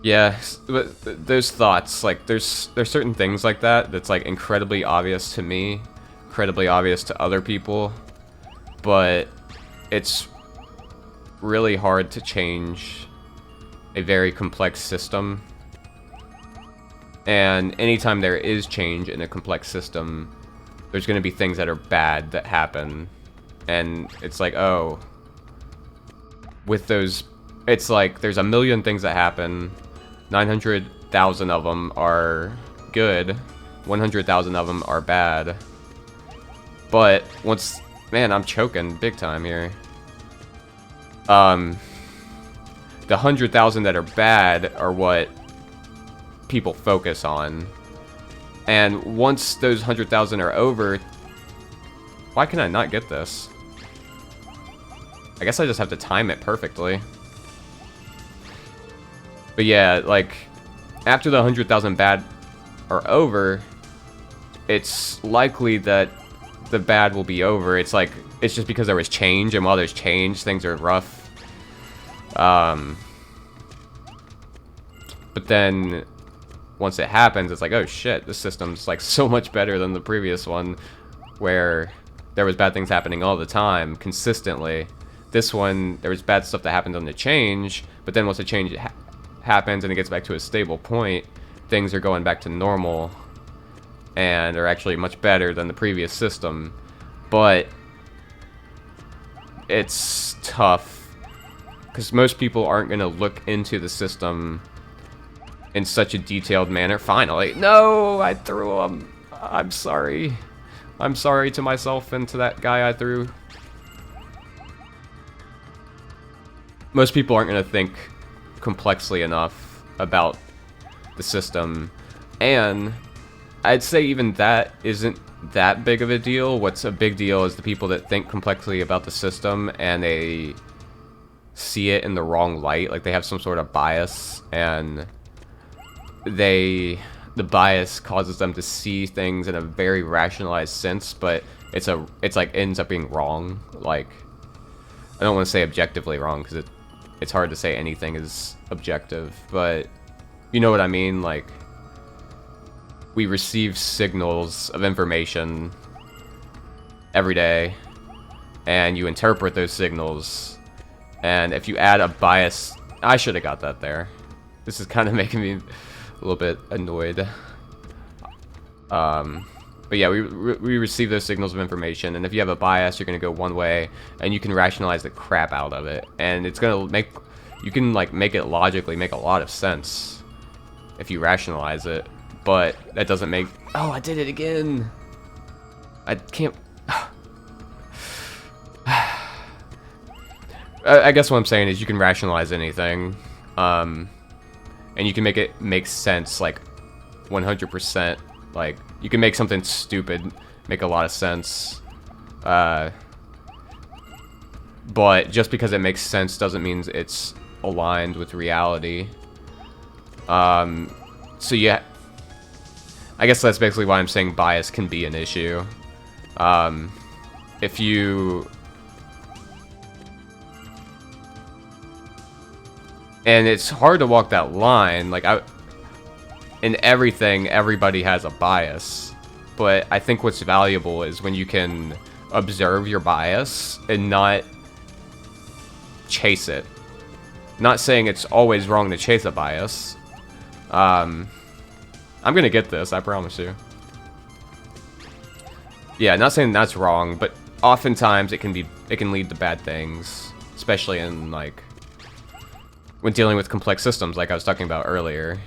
Yeah, but those thoughts, like, there's certain things like that that's, like, incredibly obvious to me, incredibly obvious to other people, but it's really hard to change a very complex system. And anytime there is change in a complex system, there's going to be things that are bad that happen. And it's like, oh, with those, it's like there's a million things that happen. 900,000 of them are good. 100,000 of them are bad. But once, man, I'm choking big time here. The 100,000 that are bad are what people focus on. And once those 100,000 are over, why can I not get this? I guess I just have to time it perfectly. But yeah, like, after the 100,000 bad are over, it's likely that the bad will be over. It's like, it's just because there was change, and while there's change, things are rough. But then, once it happens, it's like, oh shit, this system's like so much better than the previous one, where there was bad things happening all the time, consistently. This one, there was bad stuff that happened on the change, but then once the change happens and it gets back to a stable point, things are going back to normal, and are actually much better than the previous system. But it's tough, because most people aren't going to look into the system in such a detailed manner. Finally, no, I threw him. I'm sorry. I'm sorry to myself and to that guy I threw. Most people aren't going to think complexly enough about the system, and I'd say even that isn't that big of a deal. What's a big deal is the people that think complexly about the system and they see it in the wrong light, like they have some sort of bias, and the bias causes them to see things in a very rationalized sense, but it's like ends up being wrong. Like, I don't want to say objectively wrong, because it's hard to say anything is objective, but you know what I mean. Like, we receive signals of information every day, and you interpret those signals, and if you add a bias, I should have got that there. This is kind of making me a little bit annoyed. But yeah, we receive those signals of information, and if you have a bias, you're gonna go one way, and you can rationalize the crap out of it, and it's gonna you can like make it logically make a lot of sense if you rationalize it, but that doesn't make. Oh, I did it again. I can't. I guess what I'm saying is you can rationalize anything, and you can make it make sense, like 100%. Like, you can make something stupid make a lot of sense, but just because it makes sense doesn't mean it's aligned with reality. So yeah, I guess that's basically why I'm saying bias can be an issue. If you... And it's hard to walk that line. Like, in everything, everybody has a bias. But I think what's valuable is when you can observe your bias and not chase it. Not saying it's always wrong to chase a bias. I'm gonna get this, I promise you. Yeah, not saying that's wrong, but oftentimes it can lead to bad things, especially in, like, when dealing with complex systems, like I was talking about earlier.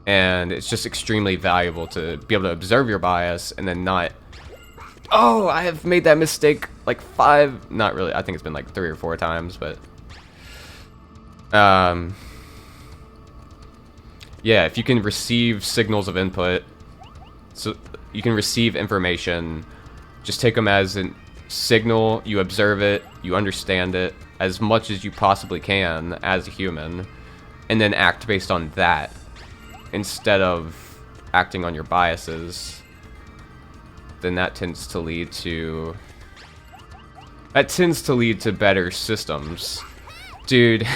And it's just extremely valuable to be able to observe your bias and then not... Oh, I have made that mistake like 5... Not really, I think it's been like 3 or 4 times, but... Yeah, if you can receive signals of input, so you can receive information, just take them as a signal, you observe it, you understand it as much as you possibly can as a human, and then act based on that, instead of acting on your biases. Then that tends to lead to... better systems. Dude,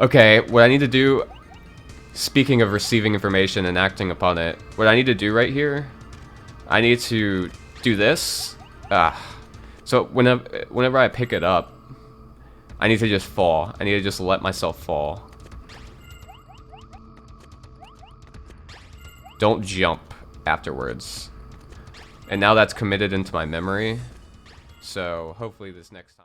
Okay, what I need to do, speaking of receiving information and acting upon it, what I need to do right here, I need to do this. So whenever I pick it up, I need to just fall. I need to just let myself fall. Don't jump afterwards. And now that's committed into my memory. So hopefully this next time.